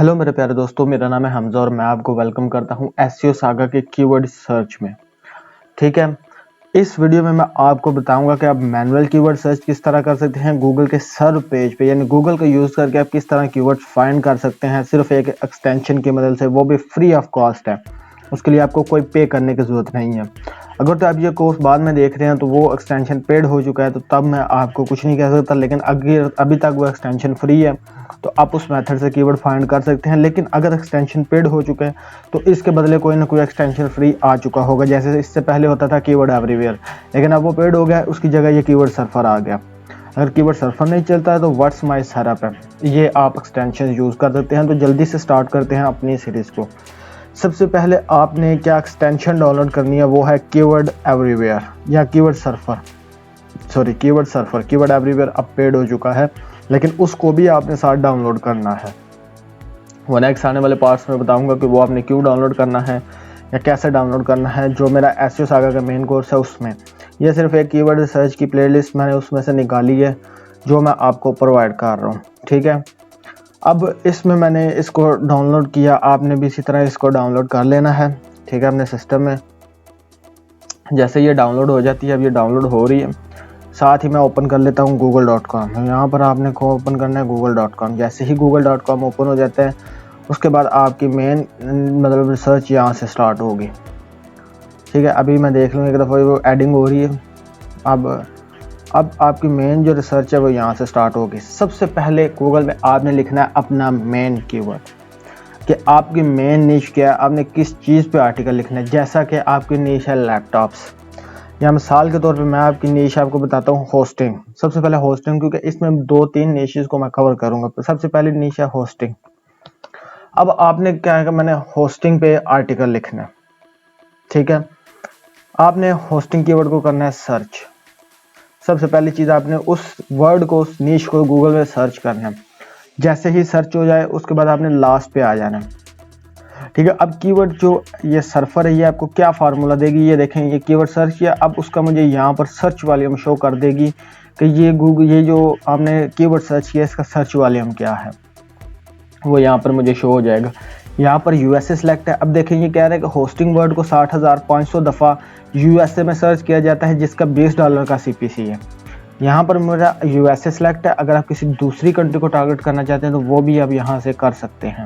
Hello मेरे प्यारे दोस्तों, मेरा नाम है हमजा और मैं आपको वेलकम करता हूं एसईओ सागा के कीवर्ड सर्च में। ठीक है, इस वीडियो में मैं आपको बताऊंगा कि आप मैनुअल कीवर्ड सर्च किस तरह कर सकते हैं गूगल के सर्च पेज पे, यानी गूगल का यूज़ करके आप किस तरह कीवर्ड्स फाइंड कर सकते हैं सिर्फ एक एक्सटेंशन की मदद से, वो भी फ्री ऑफ कॉस्ट है। उसके लिए आपको कोई पे करने की ज़रूरत नहीं है। अगर तो आप ये कोर्स बाद में देख रहे हैं तो वो एक्सटेंशन पेड हो चुका है, तो तब मैं आपको कुछ नहीं कह सकता, लेकिन अगर अभी तक वो एक्सटेंशन फ्री है तो आप उस मेथड से कीवर्ड फाइंड कर सकते हैं। लेकिन अगर एक्सटेंशन पेड हो चुके हैं तो इसके बदले कोई ना कोई एक्सटेंशन फ्री आ चुका होगा। जैसे इससे पहले होता था कीवर्ड एवरीवेयर, लेकिन अब वो पेड हो गया, उसकी जगह ये कीवर्ड सर्फर आ गया। अगर कीवर्ड सर्फर नहीं चलता है तो व्हाट्स माय सेटअप है, ये आप एक्सटेंशन यूज़ कर सकते हैं। तो जल्दी से स्टार्ट करते हैं अपनी सीरीज़ को। सबसे पहले आपने क्या एक्सटेंशन डाउनलोड करनी है, वो है कीवर्ड एवरीवेयर या कीवर्ड सर्फर, कीवर्ड एवरीवेयर अब पेड हो चुका है, लेकिन उसको भी आपने साथ डाउनलोड करना है। वो नेक्स्ट आने वाले पार्ट्स में बताऊंगा कि वो आपने क्यों डाउनलोड करना है या कैसे डाउनलोड करना है। जो मेरा एसईओ सागा का मेन कोर्स है उसमें ये सिर्फ एक कीवर्ड रिसर्च की प्लेलिस्ट मैंने उसमें से निकाली है जो मैं आपको प्रोवाइड कर रहा हूँ। ठीक है, अब इसमें मैंने इसको डाउनलोड किया, आपने भी इसी तरह इसको डाउनलोड कर लेना है। ठीक है, अपने सिस्टम में जैसे ये डाउनलोड हो जाती है, अब ये डाउनलोड हो रही है, साथ ही मैं ओपन कर लेता हूँ google.com। यहाँ पर आपने को ओपन करना है google.com। जैसे ही google.com ओपन हो जाता है उसके बाद आपकी मेन मतलब रिसर्च यहाँ से स्टार्ट होगी। ठीक है, अभी मैं देख लूँ एक दफ़ा वो एडिंग हो रही है। अब आपकी मेन जो रिसर्च है वो यहाँ से स्टार्ट होगी। सबसे पहले गूगल में आपने लिखना है अपना मेन कीवर्ड, कि आपकी मेन नीश क्या है, आपने किस चीज़ पे आर्टिकल लिखना है। जैसा कि आपकी नीश है लैपटॉप्स, या मिसाल के तौर पे मैं आपकी नीश आपको बताता हूँ होस्टिंग। सबसे पहले होस्टिंग, क्योंकि इसमें 2-3 नीशेस को मैं कवर करूँगा। सबसे पहली नीश है होस्टिंग। अब आपने क्या है कि मैंने होस्टिंग पे आर्टिकल लिखना है। ठीक है, आपने होस्टिंग कीवर्ड को करना है सर्च। सबसे पहली चीज़ आपने उस वर्ड को, उस नीश को गूगल में सर्च करना है। जैसे ही सर्च हो जाए उसके बाद आपने लास्ट पे आ जाना है। ठीक है, अब कीवर्ड जो ये सर्फर है ये आपको क्या फार्मूला देगी, ये देखें, ये कीवर्ड सर्च किया, अब उसका मुझे यहाँ पर सर्च वॉल्यूम शो कर देगी कि ये गूगल, ये जो आपने कीवर्ड सर्च किया इसका सर्च वॉल्यूम क्या है, वो यहाँ पर मुझे शो हो जाएगा। यहाँ पर यूएसए सेलेक्ट है। अब देखें, ये कह रहा है कि होस्टिंग वर्ड को 60,500 दफ़ा यूएसए में सर्च किया जाता है, जिसका $20 का सीपीसी है। यहाँ पर मेरा यूएसए सेलेक्ट है। अगर आप किसी दूसरी कंट्री को टारगेट करना चाहते हैं तो वो भी आप यहाँ से कर सकते हैं।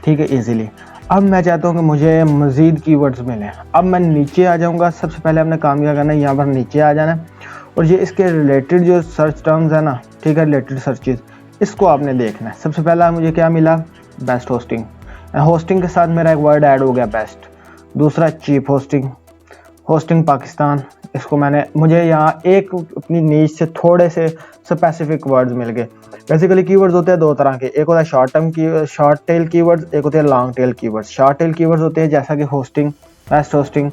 ठीक है, इजीली। अब मैं चाहता हूँ कि मुझे मज़ीद कीवर्ड्स मिलें। अब मैं नीचे आ जाऊँगा। सबसे पहले आपने काम क्या करना है, यहाँ पर नीचे आ जाना है और ये इसके रिलेटेड जो सर्च टर्म्स है ना, ठीक है, रिलेटेड सर्चेज, इसको आपने देखना है। सबसे पहला मुझे क्या मिला, बेस्ट होस्टिंग। होस्टिंग के साथ मेरा एक वर्ड ऐड हो गया बेस्ट। दूसरा चीप होस्टिंग, होस्टिंग पाकिस्तान। इसको मुझे यहाँ एक अपनी नीच से थोड़े से स्पेसिफिक वर्ड्स मिल गए। बेसिकली कीवर्ड्स होते हैं दो तरह के, एक होता है शॉर्ट टेल कीवर्ड्स, एक होते हैं long tail keywords. Short tail keywords होते हैं जैसा कि hosting, best hosting,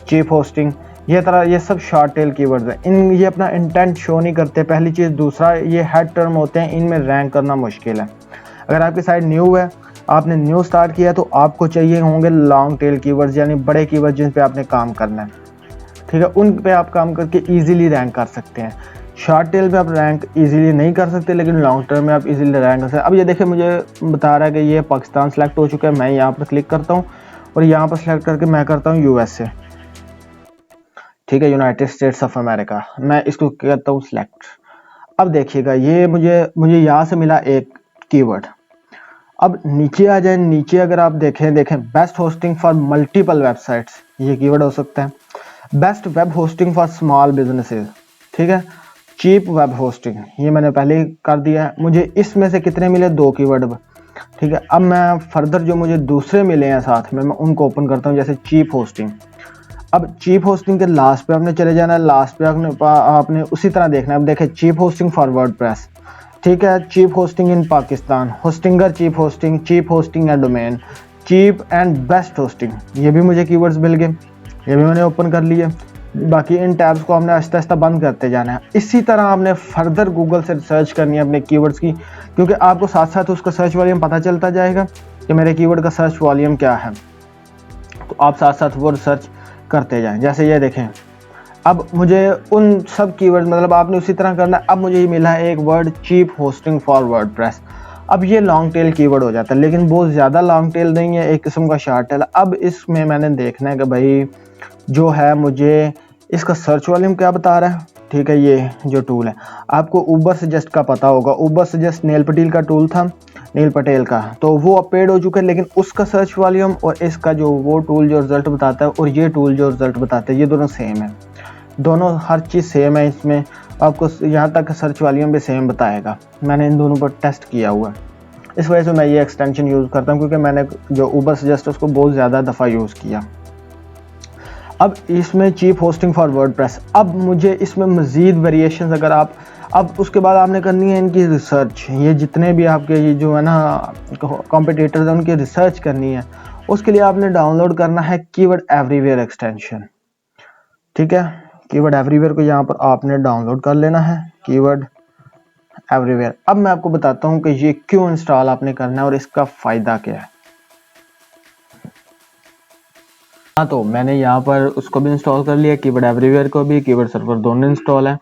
cheap hosting, ये सब शॉर्ट टेल कीवर्ड्स हैं। ये अपना इंटेंट शो नहीं करते, पहली चीज़। दूसरा, ये हेड टर्म होते हैं, इनमें रैंक करना मुश्किल है। अगर आपकी साइट न्यू है, आपने न्यू स्टार्ट किया, तो आपको चाहिए होंगे लॉन्ग टेल कीवर्ड्स, यानी बड़े कीवर्ड जिन पे आपने काम करना है। ठीक है, उन पे आप काम करके इजीली रैंक कर सकते हैं। शॉर्ट टेल पे आप रैंक इजीली नहीं कर सकते, लेकिन लॉन्ग टर्म में आप इजीली रैंक कर सकते हैं। अब ये देखिए, मुझे बता रहा है कि ये पाकिस्तान सेलेक्ट हो चुका है। मैं यहाँ पर क्लिक करता हूँ और यहाँ पर सेलेक्ट करके मैं करता हूँ यूएसए। ठीक है, यूनाइटेड स्टेट्स ऑफ अमेरिका। मैं इसको करता हूँ सिलेक्ट। अब देखिएगा, ये मुझे यहाँ से मिला एक कीवर्ड। अब नीचे आ जाए, नीचे अगर आप देखें best hosting for multiple websites, ये कीवर्ड हो सकता है। Best web hosting for small businesses, ठीक है। चीप वेब होस्टिंग, ये मैंने पहले ही कर दिया है। मुझे इसमें से कितने मिले, 2 कीवर्ड। ठीक है, अब मैं फर्दर जो मुझे दूसरे मिले हैं साथ में, मैं उनको ओपन करता हूँ। जैसे चीप होस्टिंग। अब चीप होस्टिंग के लास्ट पे आपने चले जाना है। लास्ट पे आपने उसी तरह देखना है। अब देखें, चीप होस्टिंग फॉर वर्डप्रेस, ठीक है। Cheap hosting in Pakistan, Hostinger cheap hosting and domain, cheap and best hosting, ये भी मुझे कीवर्ड्स मिल गए, ये भी मैंने ओपन कर लिए। बाकी इन टैब्स को हमने आहिस्ता आहिस्ता बंद करते जाना है। इसी तरह आपने फर्दर गूगल से रिसर्च करनी है अपने कीवर्ड्स की, क्योंकि आपको साथ साथ उसका सर्च वॉल्यूम पता चलता जाएगा कि मेरे कीवर्ड का सर्च वॉल्यूम क्या है, तो आप साथ साथ वो रिसर्च करते जाएं। जैसे ये देखें, अब मुझे उन सब कीवर्ड, मतलब आपने उसी तरह करना है। अब मुझे ये मिला है एक word, cheap hosting for WordPress. अब ये लॉन्ग टेल कीवर्ड हो जाता है, लेकिन बहुत ज़्यादा लॉन्ग टेल नहीं है, एक किस्म का शॉर्ट टेल। अब इसमें मैंने देखना है कि भाई जो है मुझे इसका सर्च वॉल्यूम क्या बता रहा है। ठीक है, ये जो टूल है आपको ऊबर सजेस्ट का पता होगा, ऊबर सजेस्ट नील पटेल का टूल था, नील पटेल का, तो वो अपडेट हो चुका है, लेकिन उसका सर्च वॉल्यूम और इसका जो वो टूल जो रिजल्ट बताता है और ये टूल जो रिजल्ट बताता है ये दोनों सेम है, दोनों हर चीज़ सेम है इसमें, आपको यहाँ तक सर्च वॉल्यूम भी सेम बताएगा। मैंने इन दोनों पर टेस्ट किया हुआ है, इस वजह से मैं ये एक्सटेंशन यूज़ करता हूँ, क्योंकि मैंने जो ऊबर सजेस्ट उसको बहुत ज़्यादा दफ़ा यूज़ किया। अब इसमें चीप होस्टिंग फॉर वर्डप्रेस, अब मुझे इसमें मज़ीद वेरिएशंस अगर आप, अब उसके बाद आपने करनी है इनकी रिसर्च, ये जितने भी आपके ये जो है ना कॉम्पिटिटर्स हैं उनकी रिसर्च करनी है। उसके लिए आपने डाउनलोड करना है कीवर्ड एवरीवेयर एक्सटेंशन। ठीक है, कीवर्ड एवरीवेयर को यहाँ पर आपने डाउनलोड कर लेना है, कीवर्ड एवरीवेयर। अब मैं आपको बताता हूँ कि ये क्यों इंस्टॉल आपने करना है और इसका फ़ायदा क्या है। हाँ, तो मैंने यहाँ पर उसको भी इंस्टॉल कर लिया, कीवर्ड एवरीवेयर को भी, कीवर्ड सर्वर दोनों इंस्टॉल है।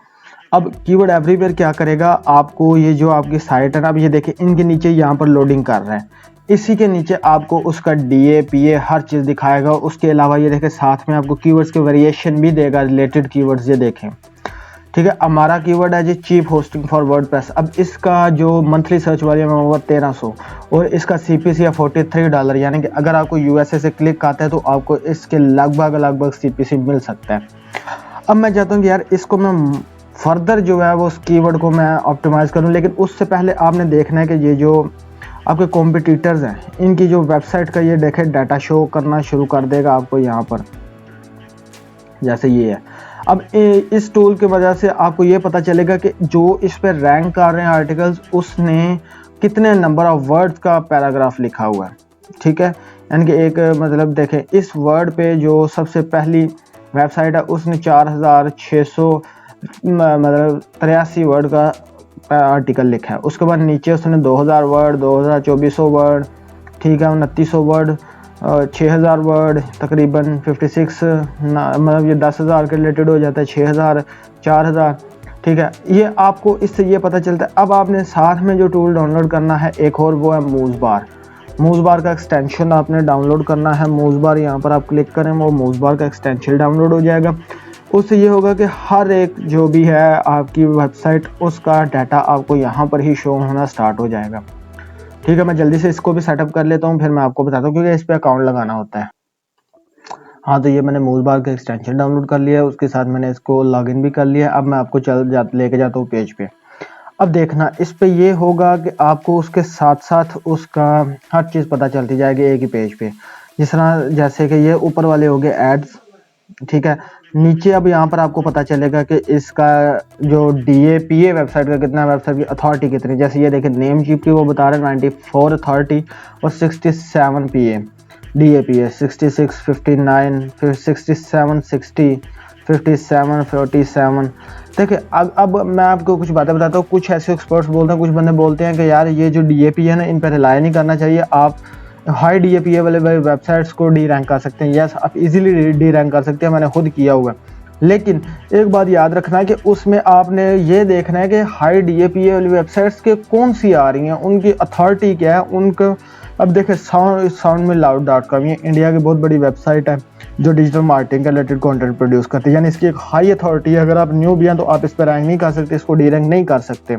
अब कीवर्ड एवरीवेयर क्या करेगा, आपको ये जो आपकी साइट है ना, अब ये देखिए इनके नीचे यहाँ पर लोडिंग कर रहा है, इसी के नीचे आपको उसका DA PA हर चीज़ दिखाएगा। उसके अलावा ये देखें साथ में आपको कीवर्ड्स के वेरिएशन भी देगा, रिलेटेड कीवर्ड्स ये देखें। ठीक है, हमारा कीवर्ड है जी चीप होस्टिंग फॉर वर्डप्रेस। अब इसका जो मंथली सर्च वॉल्यूम है वो 1300 और इसका CPC है $43, यानी कि अगर आपको USA से क्लिक आता है तो आपको इसके लगभग CPC मिल सकता है। अब मैं चाहता हूँ कि यार इसको मैं फर्दर जो है वो उस कीवर्ड को मैं ऑप्टिमाइज़ करूँ, लेकिन उससे पहले आपने देखना है कि ये जो आपके कॉम्पिटिटर्स हैं इनकी जो वेबसाइट का ये देखें डाटा शो करना शुरू कर देगा आपको यहाँ पर, जैसे ये है। अब इस टूल की वजह से आपको ये पता चलेगा कि जो इस पर रैंक कर रहे हैं आर्टिकल्स उसने कितने नंबर ऑफ वर्ड्स का पैराग्राफ लिखा हुआ है। ठीक है, यानी कि एक मतलब देखें इस वर्ड पे जो सबसे पहली वेबसाइट है उसने 4600 मतलब 83 वर्ड का आर्टिकल लिखा है। उसके बाद नीचे उसने 2000 वर्ड, 2400 वर्ड, ठीक है 2900 वर्ड, 6000 वर्ड, तकरीबन 56 मतलब ये 10,000 के रिलेटेड हो जाता है, 6000, 4000। ठीक है, ये आपको इससे ये पता चलता है। अब आपने साथ में जो टूल डाउनलोड करना है एक और, वो है मूज़बार। मूज़बार का एक्सटेंशन आपने डाउनलोड करना है। मूज़बार यहाँ पर आप क्लिक करें, वो मूज़बार का एक्सटेंशन डाउनलोड हो जाएगा। उससे ये होगा कि हर एक जो भी है आपकी वेबसाइट उसका डाटा आपको यहाँ पर ही शो होना स्टार्ट हो जाएगा। ठीक है, मैं जल्दी से इसको भी सेटअप कर लेता हूँ, फिर मैं आपको बताता हूँ, क्योंकि इस पर अकाउंट लगाना होता है। हाँ, तो ये मैंने मूज़बार का एक्सटेंशन डाउनलोड कर लिया है, उसके साथ मैंने इसको लॉगिन भी कर लिया। अब मैं आपको लेके जाता हूँ पेज पे। अब देखना इस पे ये होगा कि आपको उसके साथ साथ उसका हर चीज़ पता चलती जाएगी एक ही पेज पे। जिस तरह जैसे कि ये ऊपर वाले हो गए एड्स, ठीक है। नीचे अब यहाँ पर आपको पता चलेगा कि इसका जो DA PA वेबसाइट का कितना, वेबसाइट की अथॉरिटी कितनी। जैसे ये देखिए नेम चीप की वो बता रहे हैं 94 अथॉरिटी और 67 PA, DA PA 66 59 फिर 67 60 57 47। देखिए अब मैं आपको कुछ बातें बताता हूँ। कुछ ऐसे एक्सपर्ट्स बोलते हैं, कुछ बंदे बोलते हैं कि यार ये जो DA PA है ना इन पर रिलाई नहीं करना चाहिए, आप हाई DA PA वाले वेबसाइट्स को डी रैंक कर सकते हैं। यस, आप इजीली डी रैंक कर सकते हैं, मैंने खुद किया हुआ है। लेकिन एक बात याद रखना है कि उसमें आपने ये देखना है कि हाई DA PA वाली वेबसाइट्स के कौन सी आ रही हैं, उनकी अथॉरिटी क्या है उनका। अब देखिए soundmeloud.com ये इंडिया की बहुत बड़ी वेबसाइट है जो डिजिटल मार्केटिंग का रिलेटेड कंटेंट प्रोड्यूस करती है, यानी इसकी एक हाई अथॉरिटी है। अगर आप न्यू भी हैं तो आप इस पर रैंक नहीं कर सकते, इसको डी रैंक नहीं कर सकते।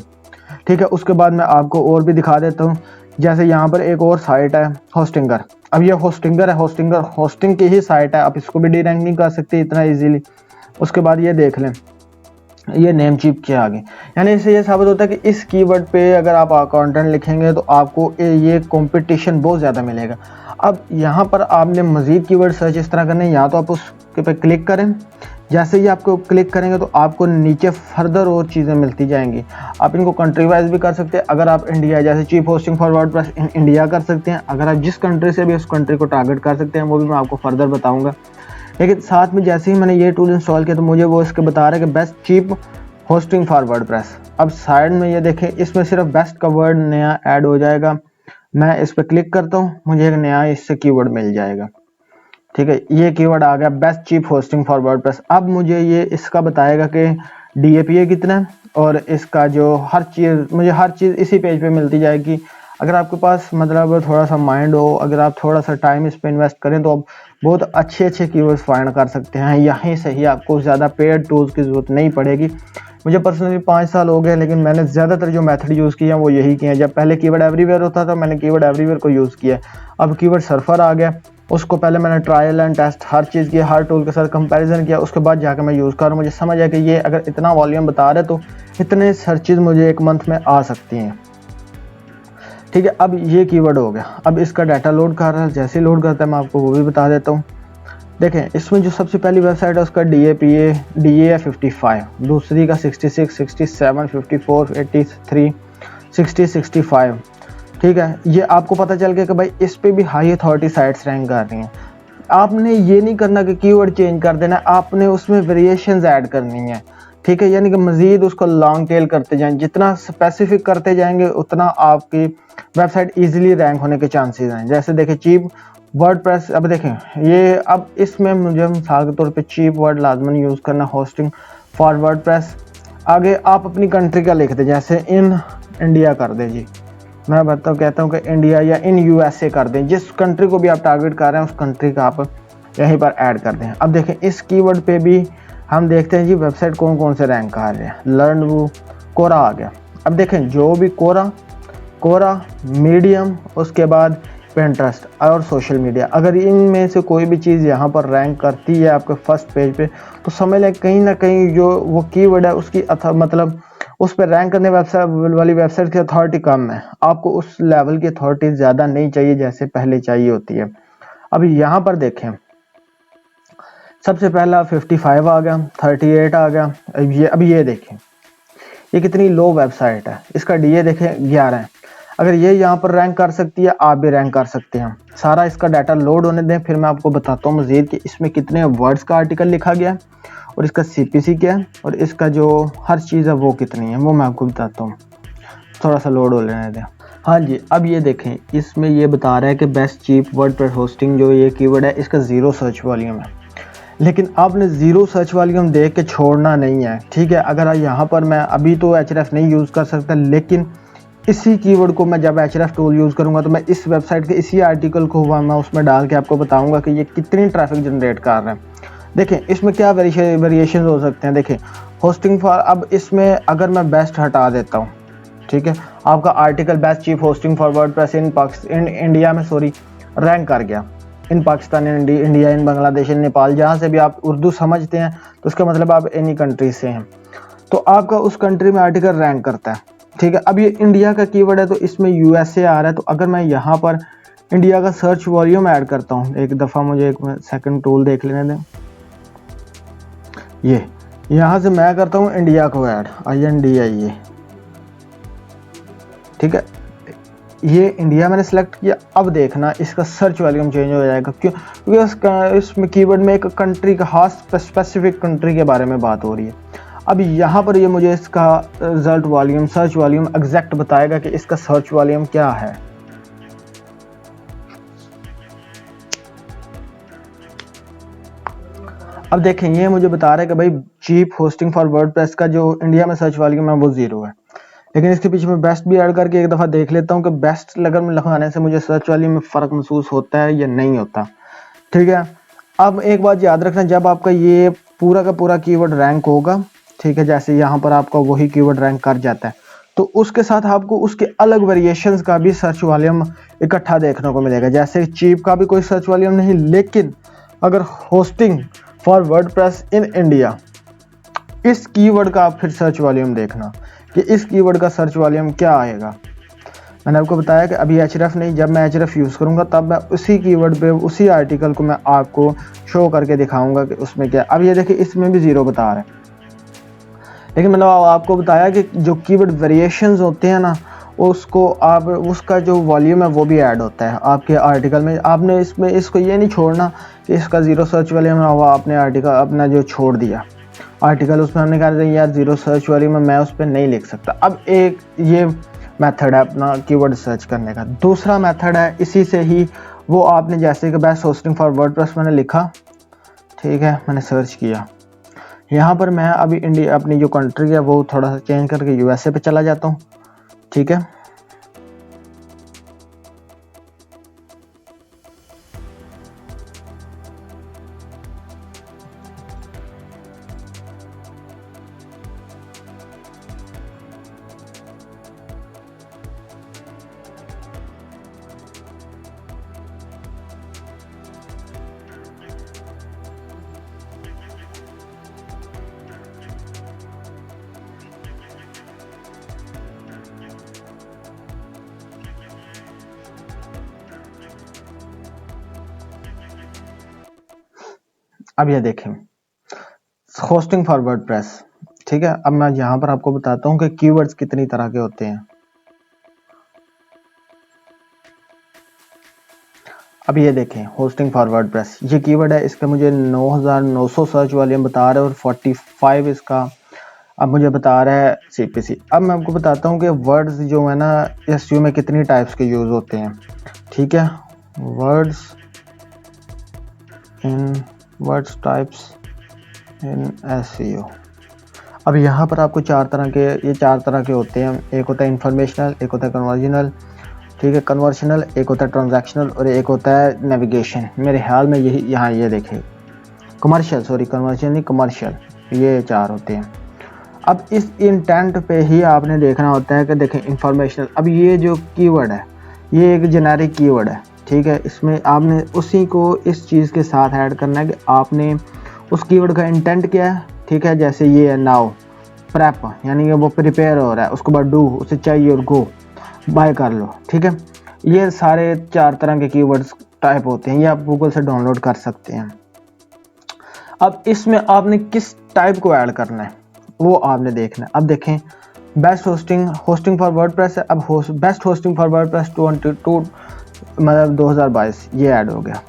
ठीक है, उसके बाद मैं आपको और भी दिखा देता हूँ। जैसे यहाँ पर एक और साइट है होस्टिंगर। अब ये होस्टिंगर है, होस्टिंग की ही साइट है, आप इसको भी डी रैंक नहीं कर सकते इतना इजीली। उसके बाद ये देख लें, ये नेम चीप के आगे, यानी इससे ये साबित होता है कि इस कीवर्ड पे अगर आप कंटेंट लिखेंगे तो आपको ये कंपटीशन बहुत ज़्यादा मिलेगा। अब यहाँ पर आपने मज़ीद कीवर्ड सर्च इस तरह करने, या तो आप उसके पे क्लिक करें, जैसे ही आपको क्लिक करेंगे तो आपको नीचे फर्दर और चीज़ें मिलती जाएंगी। आप इनको कंट्री वाइज भी कर सकते हैं। अगर आप इंडिया, जैसे cheap hosting for WordPress in India कर सकते हैं। अगर आप जिस कंट्री से भी उस कंट्री को टारगेट कर सकते हैं, वो भी मैं आपको फर्दर बताऊँगा। लेकिन साथ में जैसे ही मैंने ये टूल इंस्टॉल किया तो मुझे वो इसके बता रहा है कि best cheap hosting for WordPress. अब साइड में ये देखें, इसमें सिर्फ बेस्ट का वर्ड नया ऐड हो जाएगा। मैं इस पर क्लिक करता हूँ, मुझे एक नया इससे कीवर्ड मिल जाएगा। ठीक है, ये कीवर्ड आ गया best cheap hosting for WordPress. अब मुझे ये इसका बताएगा कि DA PA कितना है और इसका जो हर चीज़, मुझे हर चीज़ इसी पेज पे मिलती जाएगी। अगर आपके पास मतलब थोड़ा सा माइंड हो, अगर आप थोड़ा सा टाइम इस पर इन्वेस्ट करें तो आप बहुत अच्छे अच्छे कीवर्ड्स फाइंड कर सकते हैं। यहीं से ही आपको ज़्यादा पेड टूल्स की ज़रूरत नहीं पड़ेगी। मुझे पर्सनली 5 साल हो गए, लेकिन मैंने ज़्यादातर जो मेथड यूज़ किया वो यही किए हैं। जब पहले कीवर्ड एवरीवेयर होता था, मैंने कीवर्ड एवरीवेयर को यूज़ किया। अब कीवर्ड सर्फर आ गया, उसको पहले मैंने ट्रायल एंड टेस्ट हर चीज़ किया, हर टूल के साथ कंपैरिजन किया, उसके बाद जाकर मैं यूज़ कर, मुझे समझ आया कि ये अगर इतना वॉल्यूम बता रहे तो इतने सर्चेज मुझे एक मंथ में आ सकती हैं। ठीक है, अब ये कीवर्ड हो गया। अब इसका डाटा लोड कर रहा है, जैसे लोड करता है मैं आपको वो भी बता देता हूँ। देखें, इसमें जो सबसे पहली वेबसाइट है उसका DA 55, दूसरी का 66, 67, 54, 83, 60, 65। ठीक है, ये आपको पता चल गया कि भाई इस पे भी हाई अथॉरिटी साइट्स रैंक कर रही हैं। आपने ये नहीं करना कि कीवर्ड चेंज कर देना, आपने उसमें वेरिएशंस ऐड करनी है। ठीक है, यानी कि मज़ीद उसको लॉन्ग टेल करते जाएं, जितना स्पेसिफिक करते जाएंगे उतना आपकी वेबसाइट इजीली रैंक होने के चांसेस हैं। जैसे देखें चीप वर्डप्रेस, अब देखें ये, अब इसमें मुझे मिसाल के तौर पे चीप वर्ड लाजमन यूज़ करना, होस्टिंग फॉर वर्डप्रेस। आगे आप अपनी कंट्री का लिख दें, जैसे इन इंडिया कर दें जी, मैं कहता हूँ कि इंडिया या इन USA कर दें। जिस कंट्री को भी आप टारगेट कर रहे हैं उस कंट्री का आप यहीं पर ऐड कर दें। अब देखें इस कीवर्ड पे भी हम देखते हैं जी वेबसाइट कौन कौन से रैंक कर रहे हैं। लर्न वो कोरा आ गया। अब देखें जो भी कोरा मीडियम, उसके बाद पिंटरेस्ट और सोशल मीडिया, अगर इनमें से कोई भी चीज़ यहाँ पर रैंक करती है आपके फर्स्ट पेज पे, तो समझ लें कहीं ना कहीं जो वो कीवर्ड है उसकी मतलब उस पर रैंक करने वाली वेबसाइट की अथॉरिटी कम है। आपको उस लेवल की अथॉरिटी ज़्यादा नहीं चाहिए जैसे पहले चाहिए होती है। अब यहाँ पर देखें, सबसे पहला 55 आ गया, 38 आ गया। अब ये देखें ये कितनी लो वेबसाइट है, इसका DA देखें 11 है। अगर ये यहाँ पर रैंक कर सकती है, आप भी रैंक कर सकते हैं। सारा इसका डाटा लोड होने दें, फिर मैं आपको बताता हूँ मज़ीद कि इसमें कितने वर्ड्स का आर्टिकल लिखा गया है और इसका CPC क्या है और इसका जो हर चीज़ है वो कितनी है, वो मैं आपको बताता हूँ। थोड़ा सा लोड हो लेने दें। हाँ जी, अब ये देखें, इसमें ये बता रहा है कि बेस्ट चीप वर्डप्रेस होस्टिंग जो ये कीवर्ड है इसका 0 सर्च वॉल्यूम है। लेकिन आपने 0 सर्च वॉल्यूम देख के छोड़ना नहीं है। ठीक है, अगर यहाँ पर मैं अभी तो href नहीं यूज़ कर सकता, लेकिन इसी कीवर्ड को मैं जब href टूल यूज़ करूँगा तो मैं इस वेबसाइट के इसी आर्टिकल को मैं उसमें डाल के आपको बताऊँगा कि ये कितनी ट्रैफिक जनरेट कर रहे हैं। देखें इसमें क्या वेरिएशन हो सकते हैं। देखें होस्टिंग फॉर, अब इसमें अगर मैं बेस्ट हटा देता हूँ, ठीक है, आपका article best cheap hosting for WordPress in India में रैंक कर गया। In Pakistan, in India, in Bangladesh, in Nepal, जहाँ से भी आप उर्दू समझते हैं तो उसका मतलब आप एनी कंट्री से हैं, तो आपका उस कंट्री में आर्टिकल रैंक करता है। ठीक है, अब ये इंडिया का कीवर्ड है तो इसमें USA आ रहा है, तो अगर मैं यहाँ पर इंडिया का सर्च वॉल्यूम ऐड करता हूँ, एक दफ़ा मुझे एक सेकंड टूल देख लेने दें। ये यहाँ से मैं करता हूँ इंडिया को ऐड, INDIA। ठीक है, ये इंडिया मैंने सेलेक्ट किया। अब देखना इसका सर्च वॉल्यूम चेंज हो जाएगा, क्योंकि इसमें कीवर्ड में एक कंट्री का खास स्पेसिफिक कंट्री के बारे में बात हो रही है। अब यहाँ पर ये मुझे इसका result volume, search volume exact बताएगा कि इसका सर्च वॉल्यूम क्या है। अब देखें ये मुझे बता रहा है कि भाई चीप होस्टिंग फॉर वर्डप्रेस का जो इंडिया में सर्च वॉल्यूम है वो 0 है, लेकिन इसके पीछे मैं बेस्ट भी ऐड करके एक दफ़ा देख लेता हूँ कि बेस्ट लगाने से मुझे सर्च वॉल्यूम में फ़र्क महसूस होता है या नहीं होता। ठीक है, अब एक बात याद रखना, जब आपका ये पूरा का पूरा कीवर्ड रैंक होगा, ठीक है, जैसे यहाँ पर आपका वही कीवर्ड रैंक कर जाता है, तो उसके साथ आपको उसके अलग वेरिएशंस का भी सर्च वॉल्यूम इकट्ठा देखने को मिलेगा। जैसे चीप का भी कोई सर्च वॉल्यूम नहीं, लेकिन अगर hosting for WordPress in India, इस कीवर्ड का आप फिर सर्च वॉल्यूम देखना कि इस कीवर्ड का सर्च वॉल्यूम क्या आएगा। मैंने आपको बताया कि अभी href नहीं, जब मैं href यूज़ करूँगा तब मैं उसी कीवर्ड पे उसी आर्टिकल को मैं आपको शो करके दिखाऊंगा कि उसमें क्या। अब ये देखिए इसमें भी 0 बता रहा है, लेकिन मैंने आपको बताया कि जो कीवर्ड वेरिएशंस होते हैं ना, उसको आप उसका जो वॉल्यूम है वो भी ऐड होता है आपके आर्टिकल में। आपने इसमें इसको ये नहीं छोड़ना कि इसका 0 सर्च वॉल्यूम हुआ, आपने आर्टिकल अपना जो छोड़ दिया आर्टिकल, उसमें हमने कहा यार 0 सर्च वॉल्यूम में मैं उस पर नहीं लिख सकता। अब एक ये मेथड है अपना कीवर्ड सर्च करने का। दूसरा मेथड है इसी से ही, वो आपने जैसे कि बेस्ट होस्टिंग फॉर वर्डप्रेस मैंने लिखा, ठीक है, मैंने सर्च किया। यहाँ पर मैं अभी इंडिया अपनी जो कंट्री है वो थोड़ा सा चेंज करके USA पे चला जाता हूँ। ठीक है, अब ये देखें, होस्टिंग फॉर वर्डप्रेस, ठीक है। अब मैं यहाँ पर आपको बताता हूँ कि कीवर्ड्स कितनी तरह के होते हैं। अब ये देखें, होस्टिंग फॉर वर्डप्रेस, ये कीवर्ड है, इसका मुझे 9900 सर्च वॉल्यूम बता रहा है और 45 इसका अब मुझे बता रहा है CPC। अब मैं आपको बताता हूँ कि वर्ड्स जो है ना SEO में कितनी टाइप्स के यूज़ होते हैं, ठीक है। Words types in SEO। अब यहाँ पर आपको चार तरह के होते हैं। एक होता है इंफॉर्मेशनल, एक होता है कन्वर्जनल, ठीक है, कन्वर्शनल, एक होता है ट्रांजैक्शनल और एक होता है नेविगेशन। मेरे ख्याल में यही यहाँ ये देखें, कमर्शियल, सॉरी कन्वर्शन नहीं, कमर्शियल, ये चार होते हैं। अब इस इंटेंट पे ही आपने देखना होता है कि देखें इंफॉर्मेशनल, अब ये जो कीवर्ड है ये एक जेनेरिक कीवर्ड है, ठीक है। इसमें आपने उसी को इस चीज़ के साथ ऐड करना है कि आपने उस कीवर्ड का इंटेंट क्या है, ठीक है। जैसे ये है नाउ, प्रेप यानी कि वो प्रिपेयर हो रहा है, उसके बाद डू, उसे चाहिए और गो, बाय कर लो, ठीक है। ये सारे चार तरह के कीवर्ड्स टाइप होते हैं, ये आप गूगल से डाउनलोड कर सकते हैं। अब इसमें आपने किस टाइप को ऐड करना है वो आपने देखना है। अब देखें, बेस्ट होस्टिंग फॉर वर्डप्रेस है। अब बेस्ट होस्टिंग फॉर वर्डप्रेस 22 मतलब 2022 ये ऐड हो गया।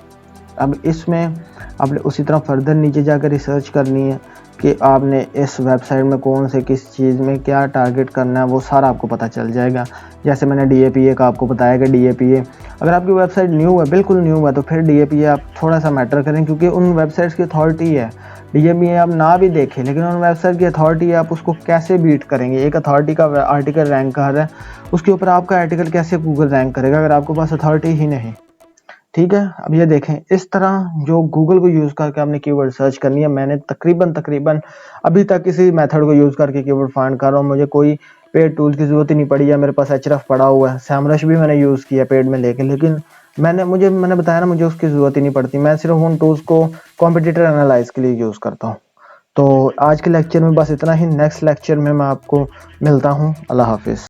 अब इसमें आपने उसी तरह फर्दर नीचे जाकर रिसर्च करनी है कि आपने इस वेबसाइट में कौन से किस चीज़ में क्या टारगेट करना है, वो सारा आपको पता चल जाएगा। जैसे मैंने DAPA का आपको बताया कि DAPA अगर आपकी वेबसाइट न्यू है, बिल्कुल न्यू है, तो फिर DAPA आप थोड़ा सा मैटर करें, क्योंकि उन वेबसाइट्स की अथॉरिटी है। DAPA आप ना भी देखें, लेकिन उन वेबसाइट की अथॉरिटी है, आप उसको कैसे बीट करेंगे। एक अथॉरिटी का आर्टिकल रैंक कर रहा है, उसके ऊपर आपका आर्टिकल कैसे गूगल रैंक करेगा अगर आपके पास अथॉरिटी ही नहीं, ठीक है। अब ये देखें, इस तरह जो गूगल को यूज़ करके आपने कीवर्ड सर्च करनी है। मैंने तकरीबन अभी तक इसी मेथड को यूज़ करके कीवर्ड फाइंड कर रहा हूँ। मुझे कोई पेड टूल की ज़रूरत ही नहीं पड़ी है। मेरे पास Href पड़ा हुआ है, SEMrush भी मैंने यूज़ किया पेड में लेकिन मैंने बताया ना, मुझे उसकी ज़रूरत ही नहीं पड़ती। मैं सिर्फ उन टूल्स को कॉम्पिटिटर एनालाइज के लिए यूज़ करता हूँ। तो आज के लेक्चर में बस इतना ही। नेक्स्ट लेक्चर में मैं आपको मिलता हूँ। अल्लाह हाफिज़।